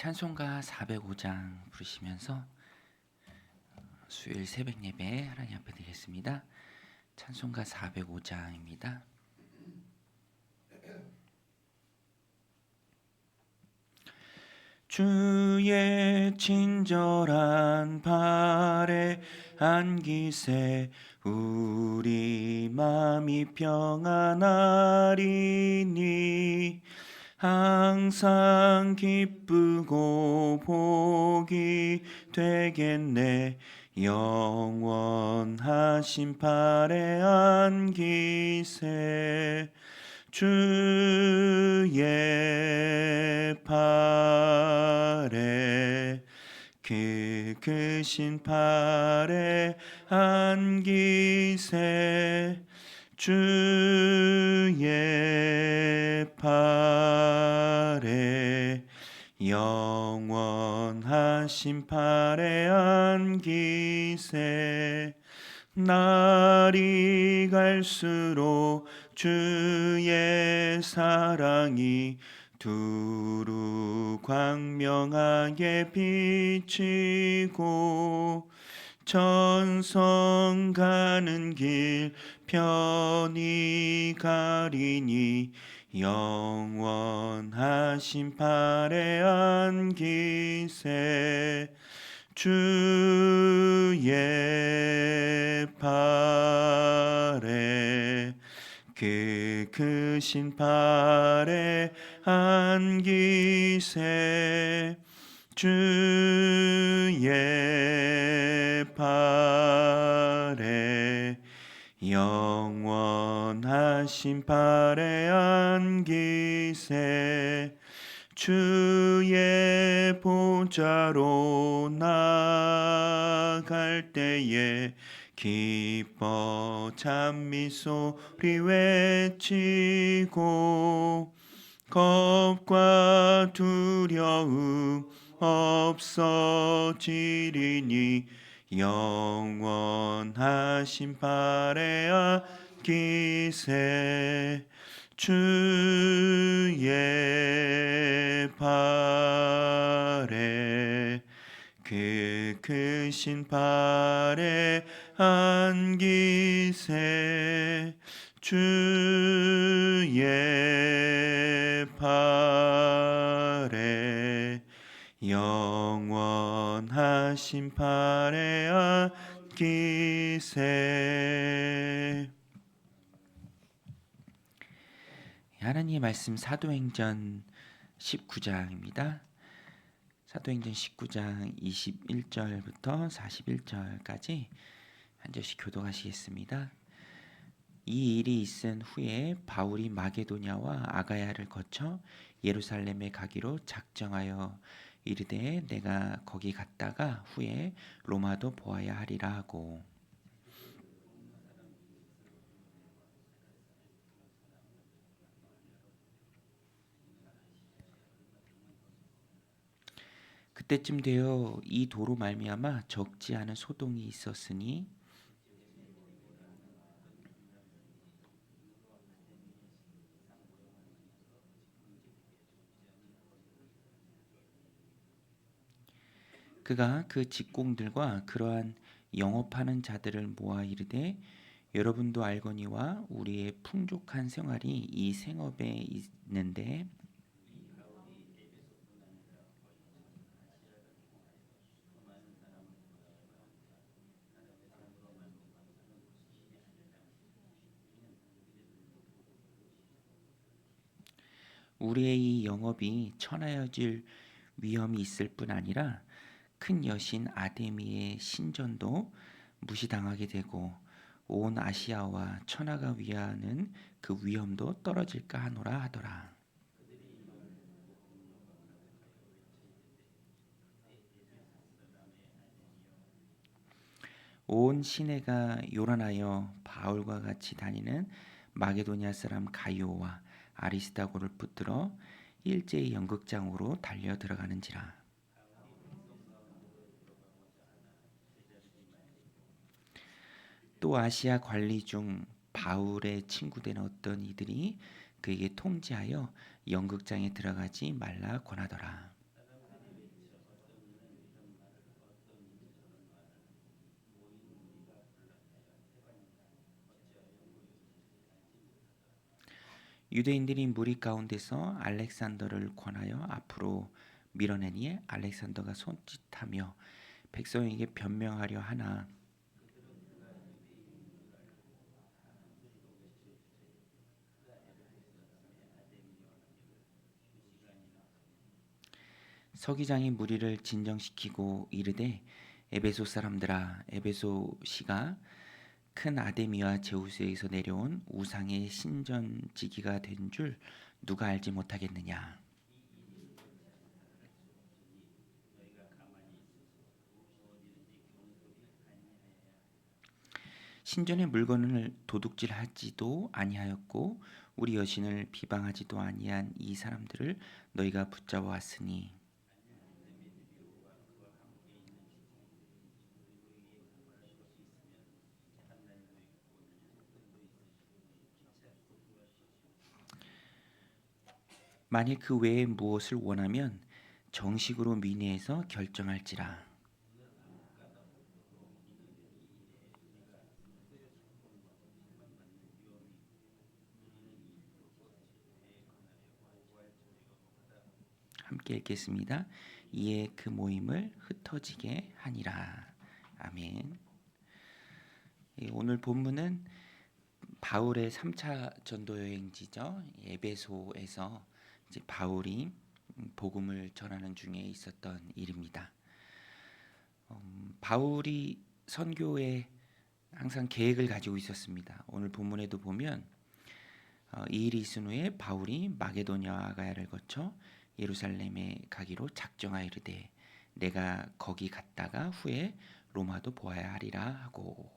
찬송가 405장 부르시면서 수요일 새벽 예배 하나님 앞에 드리겠습니다. 찬송가 405장입니다. 주의 친절한 발에 안기세 우리 마음이 평안하리니 항상 기쁘고 복이 되겠네. 영원하신 팔에 안기세 주의 팔에 크신 팔에 안기세 주의 팔에 영원하신 팔에 안기세 날이 갈수록 주의 사랑이 두루 광명하게 비치고 천성 가는 길 편히 가리니 영원하신 팔에 안기세 주의 팔에 크신 팔에 안기세 주의 팔에 영원하신 팔에 안기세 주의 보좌로 나갈 때에 기뻐 찬미 소리 외치고 겁과 두려움 없어지리니 영원하신 팔에 안기세 주의 팔에 크신 팔에 안기세 주의 팔에 영원하신 팔에 안기세. 하나님의 말씀 사도행전 19장입니다. 사도행전 19장 21절부터 41절까지 한 절씩 교독하시겠습니다. 이 일이 있은 후에 바울이 마게도냐와 아가야를 거쳐 예루살렘에 가기로 작정하여 이르되 내가 거기 갔다가 후에 로마도 보아야 하리라 하고 그때쯤 되어 이 도로 말미암아 적지 않은 소동이 있었으니 그가 그 직공들과 그러한 영업하는 자들을 모아 이르되 여러분도 알거니와 우리의 풍족한 생활이 이 생업에 있는데 우리의 이 영업이 천하여질 위험이 있을 뿐 아니라 큰 여신 아데미의 신전도 무시당하게 되고 온 아시아와 천하가 위하는 그 위험도 떨어질까 하노라 하더라. 온 시내가 요란하여 바울과 같이 다니는 마게도냐 사람 가이오와 아리스다고를 붙들어 일제히 연극장으로 달려 들어가는지라. 또 아시아 관리 중 바울의 친구된 어떤 이들이 그에게 통지하여 연극장에 들어가지 말라 권하더라. 유대인들이 무리 가운데서 알렉산더를 권하여 앞으로 밀어내니 알렉산더가 손짓하며 백성에게 변명하려 하나 서기장이 무리를 진정시키고 이르되 에베소 사람들아 에베소시가 큰 아데미와 제우스에서 내려온 우상의 신전지기가 된 줄 누가 알지 못하겠느냐. 신전의 물건을 도둑질하지도 아니하였고 우리 여신을 비방하지도 아니한 이 사람들을 너희가 붙잡아 왔으니 만일 그 외에 무엇을 원하면 정식으로 민회에서 결정할지라. 함께 읽겠습니다. 이에 그 모임을 흩어지게 하니라. 아멘. 오늘 본문은 바울의 3차 전도 여행지죠. 에베소에서 이제 바울이 복음을 전하는 중에 있었던 일입니다. 바울이 선교에 항상 계획을 가지고 있었습니다. 오늘 본문에도 보면 이 일이 있은 후에 바울이 마게도냐와 아가야를 거쳐 예루살렘에 가기로 작정하이르되 내가 거기 갔다가 후에 로마도 보아야 하리라 하고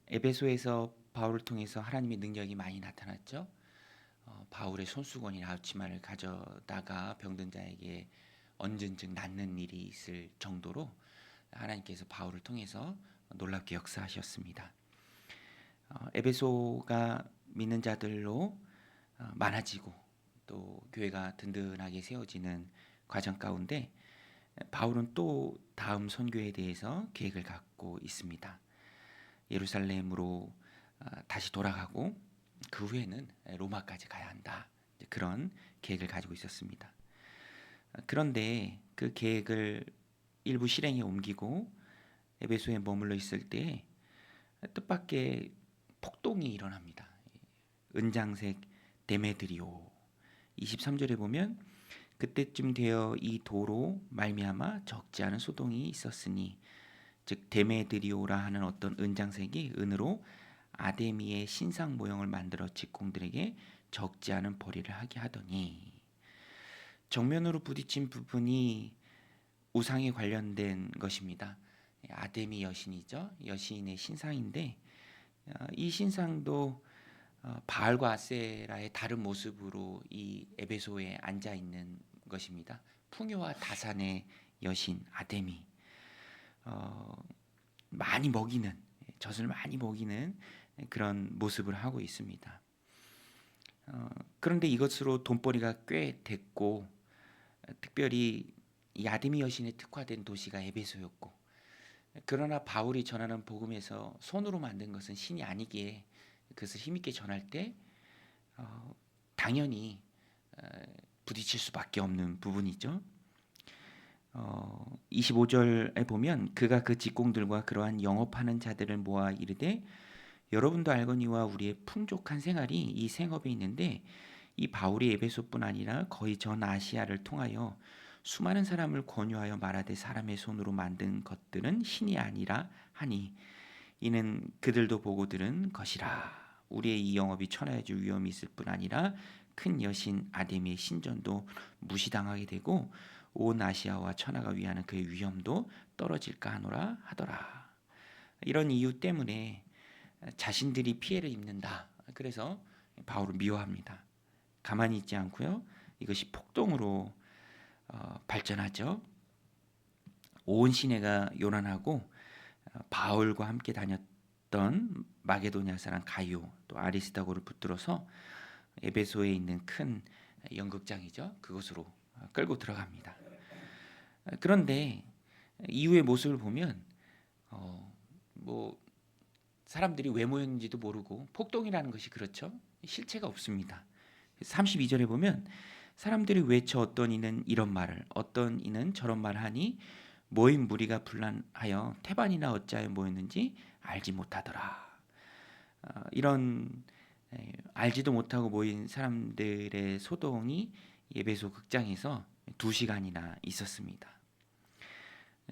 에베소에서 바울을 통해서 하나님의 능력이 많이 나타났죠. 바울의 손수건이나 앞치마를 가져다가 병든 자에게 얹은 즉 낫는 일이 있을 정도로 하나님께서 바울을 통해서 놀랍게 역사하셨습니다. 에베소가 믿는 자들로 많아지고 또 교회가 든든하게 세워지는 과정 가운데 바울은 또 다음 선교에 대해서 계획을 갖고 있습니다. 예루살렘으로 다시 돌아가고 그 후에는 로마까지 가야 한다. 그런 계획을 가지고 있었습니다. 그런데 그 계획을 일부 실행에 옮기고 에베소에 머물러 있을 때 뜻밖의 폭동이 일어납니다. 은장색 데메드리오 23절에 보면 그때쯤 되어 이 도로 말미암아 적지 않은 소동이 있었으니 즉 데메드리오라 하는 어떤 은장색이 은으로 아데미의 신상 모형을 만들어 직공들에게 적지 않은 벌이를 하게 하더니 정면으로 부딪힌 부분이 우상에 관련된 것입니다. 아데미 여신이죠. 여신의 신상인데 이 신상도 바알과 아세라의 다른 모습으로 이 에베소에 앉아 있는 것입니다. 풍요와 다산의 여신 아데미, 많이 먹이는 젖을 많이 먹이는 그런 모습을 하고 있습니다. 그런데 이것으로 돈벌이가 꽤 됐고 특별히 이 아데미 여신에 특화된 도시가 에베소였고 그러나 바울이 전하는 복음에서 손으로 만든 것은 신이 아니기에 그것을 힘있게 전할 때 당연히 부딪힐 수밖에 없는 부분이죠. 25절에 보면 그가 그 직공들과 그러한 영업하는 자들을 모아 이르되 여러분도 알거니와 우리의 풍족한 생활이 이 생업에 있는데 이 바울이 에베소뿐 아니라 거의 전 아시아를 통하여 수많은 사람을 권유하여 말하되 사람의 손으로 만든 것들은 신이 아니라 하니 이는 그들도 보고 들은 것이라. 우리의 이 영업이 천하여질 위험이 있을 뿐 아니라 큰 여신 아데미의 신전도 무시당하게 되고 온 아시아와 천하가 위하는 그의 위엄도 떨어질까 하노라 하더라. 이런 이유 때문에 자신들이 피해를 입는다. 그래서 바울을 미워합니다. 가만히 있지 않고요. 이것이 폭동으로 발전하죠. 온 시내가 요란하고 바울과 함께 다녔던 마게도냐 사람 가이오 또 아리스다고를 붙들어서 에베소에 있는 큰 연극장이죠. 그곳으로 끌고 들어갑니다. 그런데 이후의 모습을 보면 뭐 사람들이 왜 모였는지도 모르고 폭동이라는 것이 그렇죠. 실체가 없습니다. 32절에 보면 사람들이 왜 저 어떤 이는 이런 말을 어떤 이는 저런 말을 하니 모인 무리가 분란하여 태반이나 어찌하여 모였는지 알지 못하더라. 이런 알지도 못하고 모인 사람들의 소동이 에베소 극장에서 2시간이나 있었습니다.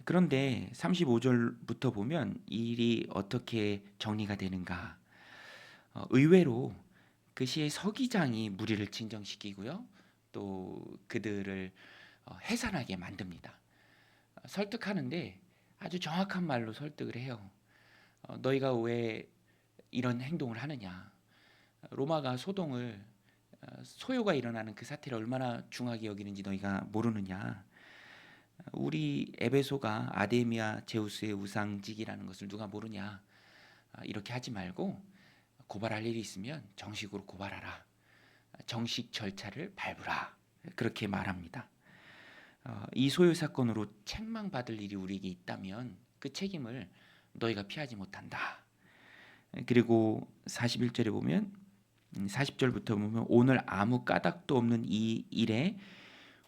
그런데 35절부터 보면 이 일이 어떻게 정리가 되는가? 의외로 그 시의 서기장이 무리를 진정시키고요. 또 그들을 해산하게 만듭니다. 설득하는데 아주 정확한 말로 설득을 해요. 너희가 왜 이런 행동을 하느냐? 로마가 소동을 소요가 일어나는 그 사태를 얼마나 중하게 여기는지 너희가 모르느냐? 우리 에베소가 아데미아 제우스의 우상직이라는 것을 누가 모르냐? 이렇게 하지 말고 고발할 일이 있으면 정식으로 고발하라. 정식 절차를 밟으라. 그렇게 말합니다. 이 소요 사건으로 책망받을 일이 우리에게 있다면 그 책임을 너희가 피하지 못한다. 그리고 41절에 보면 40절부터 보면 오늘 아무 까닭도 없는 이 일에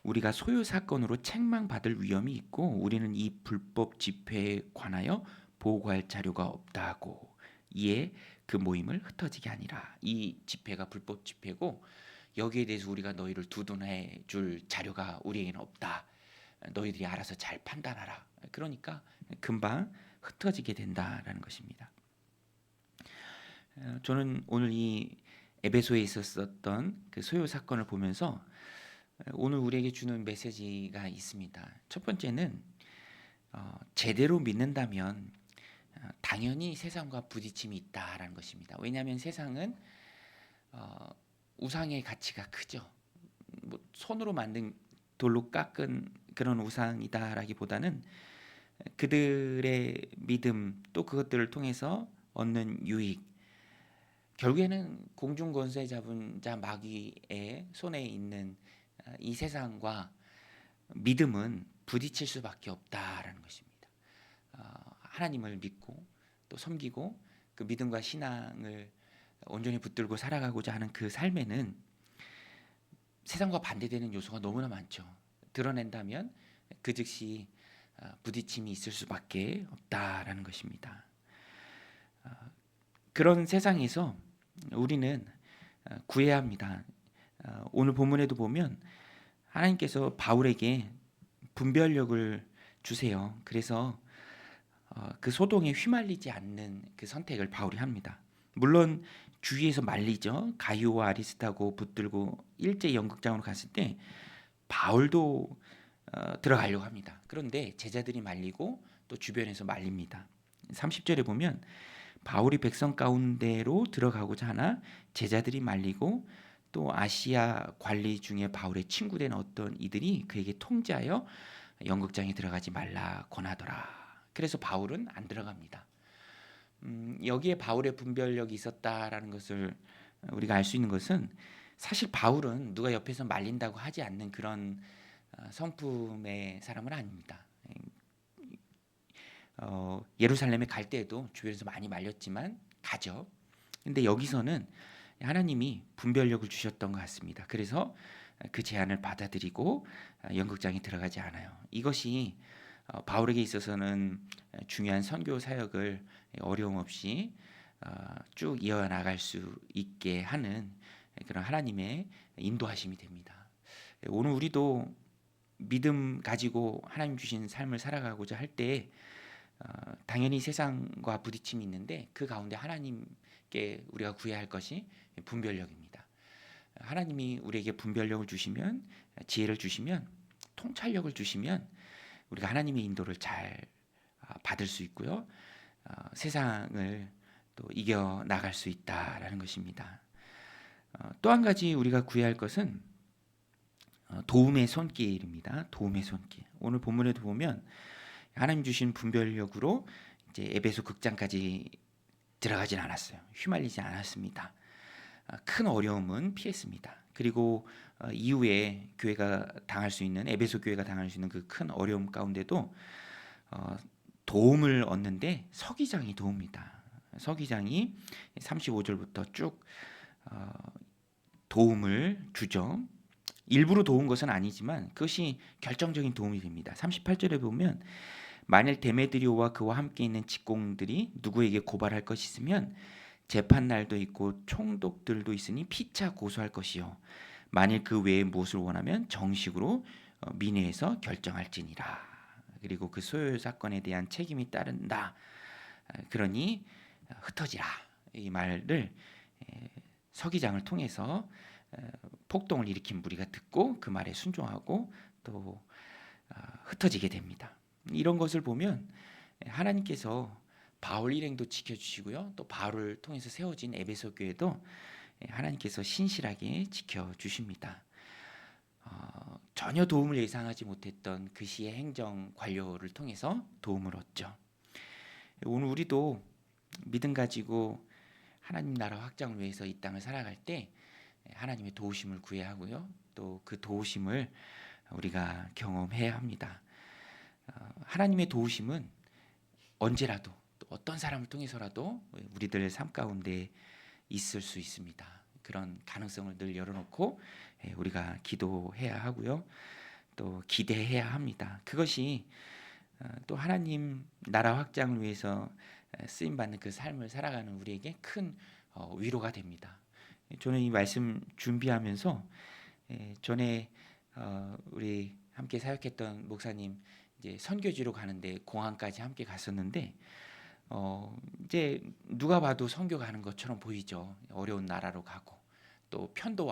우리가 소요 사건으로 책망받을 위험이 있고 우리는 이 불법 집회에 관하여 보고할 자료가 없다고 이에 그 모임을 흩어지게 하니라. 이 집회가 불법 집회고 여기에 대해서 우리가 너희를 두둔해 줄 자료가 우리에게는 없다. 너희들이 알아서 잘 판단하라. 그러니까 금방 흩어지게 된다라는 것입니다. 저는 오늘 이 에베소에 있었던 그 소요 사건을 보면서 오늘 우리에게 주는 메시지가 있습니다. 첫 번째는 제대로 믿는다면 당연히 세상과 부딪힘이 있다라는 것입니다. 왜냐하면 세상은 우상의 가치가 크죠. 뭐 손으로 만든 돌로 깎은 그런 우상이다라기보다는 그들의 믿음 또 그것들을 통해서 얻는 유익, 결국에는 공중권세 잡은 자 마귀의 손에 있는 이 세상과 믿음은 부딪힐 수밖에 없다라는 것입니다. 하나님을 믿고 또 섬기고 그 믿음과 신앙을 온전히 붙들고 살아가고자 하는 그 삶에는 세상과 반대되는 요소가 너무나 많죠. 드러낸다면 그 즉시 부딪힘이 있을 수밖에 없다라는 것입니다. 그런 세상에서 우리는 구해야 합니다. 오늘 본문에도 보면 하나님께서 바울에게 분별력을 주세요. 그래서 그 소동에 휘말리지 않는 그 선택을 바울이 합니다. 물론 주위에서 말리죠. 가이오와 아리스타고 붙들고 일제 연극장으로 갔을 때 바울도 들어가려고 합니다. 그런데 제자들이 말리고 또 주변에서 말립니다. 30절에 보면 바울이 백성 가운데로 들어가고자 하나 제자들이 말리고 또 아시아 관리 중에 바울의 친구된 어떤 이들이 그에게 통제하여 연극장에 들어가지 말라 권하더라. 그래서 바울은 안 들어갑니다. 여기에 바울의 분별력이 있었다라는 것을 우리가 알 수 있는 것은 사실 바울은 누가 옆에서 말린다고 하지 않는 그런 성품의 사람은 아닙니다. 예루살렘에 갈 때에도 주변에서 많이 말렸지만 가죠. 근데 여기서는 하나님이 분별력을 주셨던 것 같습니다. 그래서 그 제안을 받아들이고 연극장에 들어가지 않아요. 이것이 바울에게 있어서는 중요한 선교 사역을 어려움 없이 쭉 이어나갈 수 있게 하는 그런 하나님의 인도하심이 됩니다. 오늘 우리도 믿음 가지고 하나님 주신 삶을 살아가고자 할 때 당연히 세상과 부딪힘이 있는데 그 가운데 하나님께 우리가 구해야 할 것이 분별력입니다. 하나님이 우리에게 분별력을 주시면 지혜를 주시면 통찰력을 주시면 우리가 하나님의 인도를 잘 받을 수 있고요. 세상을 또 이겨 나갈 수 있다라는 것입니다. 또 한 가지 우리가 구해야 할 것은 도움의 손길입니다. 도움의 손길. 오늘 본문에도 보면 하나님 주신 분별력으로 이제 에베소 극장까지 들어가진 않았어요. 휘말리지 않았습니다. 큰 어려움은 피했습니다. 그리고 이후에 교회가 당할 수 있는 에베소 교회가 당할 수 있는 그 큰 어려움 가운데도 도움을 얻는데 서기장이 도웁니다. 서기장이 35절부터 쭉 어, 도움을 주죠. 일부러 도운 것은 아니지만 그것이 결정적인 도움이 됩니다. 38절에 보면 만일 데메드리오와 그와 함께 있는 직공들이 누구에게 고발할 것이 있으면 재판날도 있고 총독들도 있으니 피차 고소할 것이요 만일 그 외에 무엇을 원하면 정식으로 민회에서 결정할지니라. 그리고 그 소요 사건에 대한 책임이 따른다. 그러니 흩어지라. 이 말을 서기장을 통해서 폭동을 일으킨 무리가 듣고 그 말에 순종하고 또 흩어지게 됩니다. 이런 것을 보면 하나님께서 바울 일행도 지켜주시고요. 또 바울을 통해서 세워진 에베소 교회도 하나님께서 신실하게 지켜주십니다. 전혀 도움을 예상하지 못했던 그 시의 행정 관료를 통해서 도움을 얻죠. 오늘 우리도 믿음 가지고 하나님 나라 확장을 위해서 이 땅을 살아갈 때 하나님의 도우심을 구해야 하고요. 또 그 도우심을 우리가 경험해야 합니다. 하나님의 도우심은 언제라도 또 어떤 사람을 통해서라도 우리들의 삶 가운데 있을 수 있습니다. 그런 가능성을 늘 열어놓고 우리가 기도해야 하고요. 또 기대해야 합니다. 그것이 또 하나님 나라 확장을 위해서 쓰임받는 그 삶을 살아가는 우리에게 큰 위로가 됩니다. 저는 이 말씀 준비하면서 전에 우리 함께 사역했던 목사님 이제 선교지로 가는데 공항까지 함께 갔었는데 이제 누가 봐도 선교 가는 것처럼 보이죠. 어려운 나라로 가고 또 편도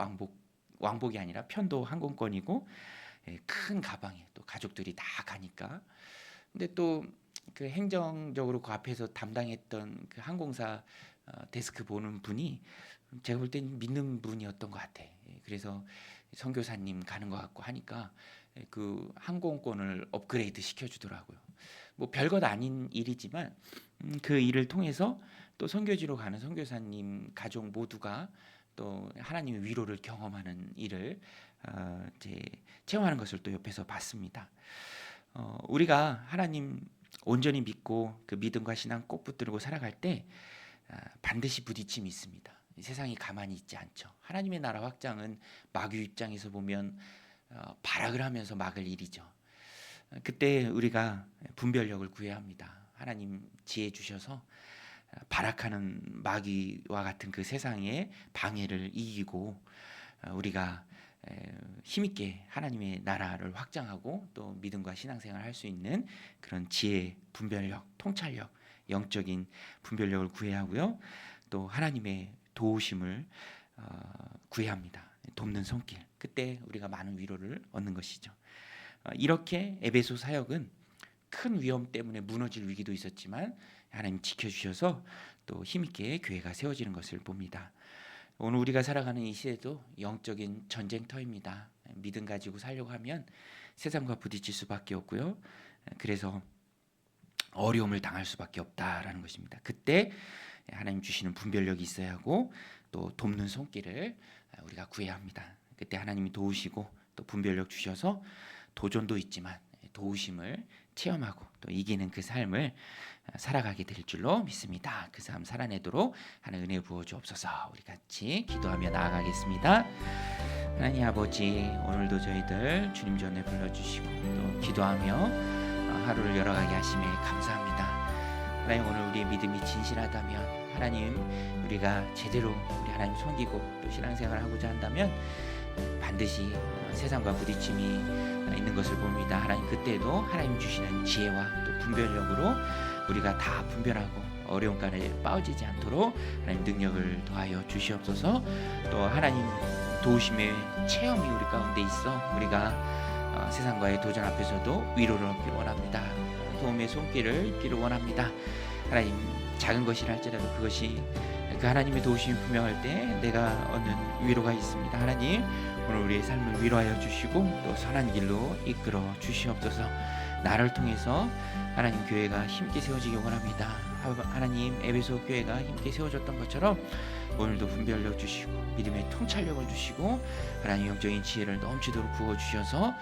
왕복이 아니라 편도 항공권이고 큰 가방에 또 가족들이 다 가니까. 근데 또 그 행정적으로 그 앞에서 담당했던 그 항공사 데스크 보는 분이 제가 볼 땐 믿는 분이었던 것 같아. 그래서 선교사님 가는 것 같고 하니까 그 항공권을 업그레이드 시켜주더라고요. 뭐 별것 아닌 일이지만 그 일을 통해서 또 선교지로 가는 선교사님 가족 모두가 또 하나님의 위로를 경험하는 일을 이제 체험하는 것을 또 옆에서 봤습니다. 우리가 하나님 온전히 믿고 그 믿음과 신앙 꼭 붙들고 살아갈 때 반드시 부딪힘이 있습니다. 세상이 가만히 있지 않죠. 하나님의 나라 확장은 마귀 입장에서 보면 발악을 하면서 막을 일이죠. 그때 우리가 분별력을 구해야 합니다. 하나님 지혜 주셔서 발악하는 마귀와 같은 그 세상의 방해를 이기고 우리가 힘있게 하나님의 나라를 확장하고 또 믿음과 신앙생활을 할 수 있는 그런 지혜, 분별력, 통찰력, 영적인 분별력을 구해야 하고요. 또 하나님의 도우심을 구해야 합니다. 돕는 손길. 그때 우리가 많은 위로를 얻는 것이죠. 이렇게 에베소 사역은 큰 위험 때문에 무너질 위기도 있었지만 하나님 지켜주셔서 또 힘있게 교회가 세워지는 것을 봅니다. 오늘 우리가 살아가는 이 시대도 영적인 전쟁터입니다. 믿음 가지고 살려고 하면 세상과 부딪힐 수밖에 없고요. 그래서 어려움을 당할 수밖에 없다라는 것입니다. 그때 하나님 주시는 분별력이 있어야 하고 또 돕는 손길을 우리가 구해야 합니다. 그때 하나님이 도우시고 또 분별력 주셔서 도전도 있지만 도우심을 체험하고 또 이기는 그 삶을 살아가게 될 줄로 믿습니다. 그 삶 살아내도록 하나님 은혜 부어 주옵소서. 우리 같이 기도하며 나아가겠습니다. 하나님 아버지, 오늘도 저희들 주님 전에 불러주시고 또 기도하며 하루를 열어가게 하심에 감사합니다. 하나님, 오늘 우리의 믿음이 진실하다면 하나님, 우리가 제대로 우리 하나님 섬기고 또 신앙생활을 하고자 한다면 반드시 세상과 부딪힘이 있는 것을 봅니다. 하나님, 그때도 하나님 주시는 지혜와 또 분별력으로 우리가 다 분별하고 어려운 간에 빠지지 않도록 하나님 능력을 더하여 주시옵소서. 또 하나님 도우심의 체험이 우리 가운데 있어 우리가 세상과의 도전 앞에서도 위로를 얻기를 원합니다. 도움의 손길을 입기를 원합니다. 하나님, 작은 것이라 할지라도 그것이 그 하나님의 도우심이 분명할 때 내가 얻는 위로가 있습니다. 하나님, 오늘 우리의 삶을 위로하여 주시고 또 선한 길로 이끌어 주시옵소서. 나를 통해서 하나님 교회가 힘있게 세워지기 원합니다. 하나님 에베소 교회가 힘있게 세워졌던 것처럼 오늘도 분별력 주시고 믿음의 통찰력을 주시고 하나님 영적인 지혜를 넘치도록 부어주셔서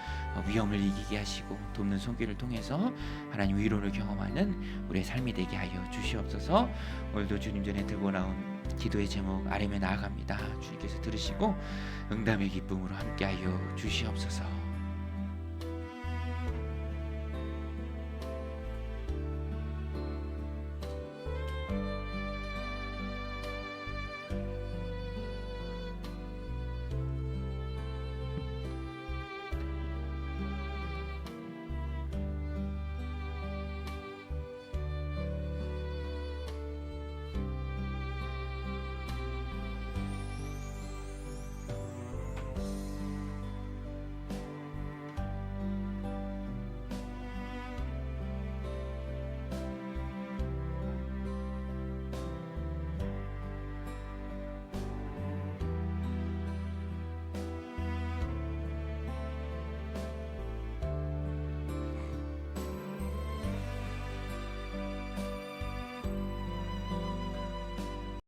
위험을 이기게 하시고 돕는 손길을 통해서 하나님 위로를 경험하는 우리의 삶이 되게 하여 주시옵소서. 오늘도 주님 전에 들고 나온 기도의 제목 아뢰며 나아갑니다. 주님께서 들으시고 응답의 기쁨으로 함께하여 주시옵소서.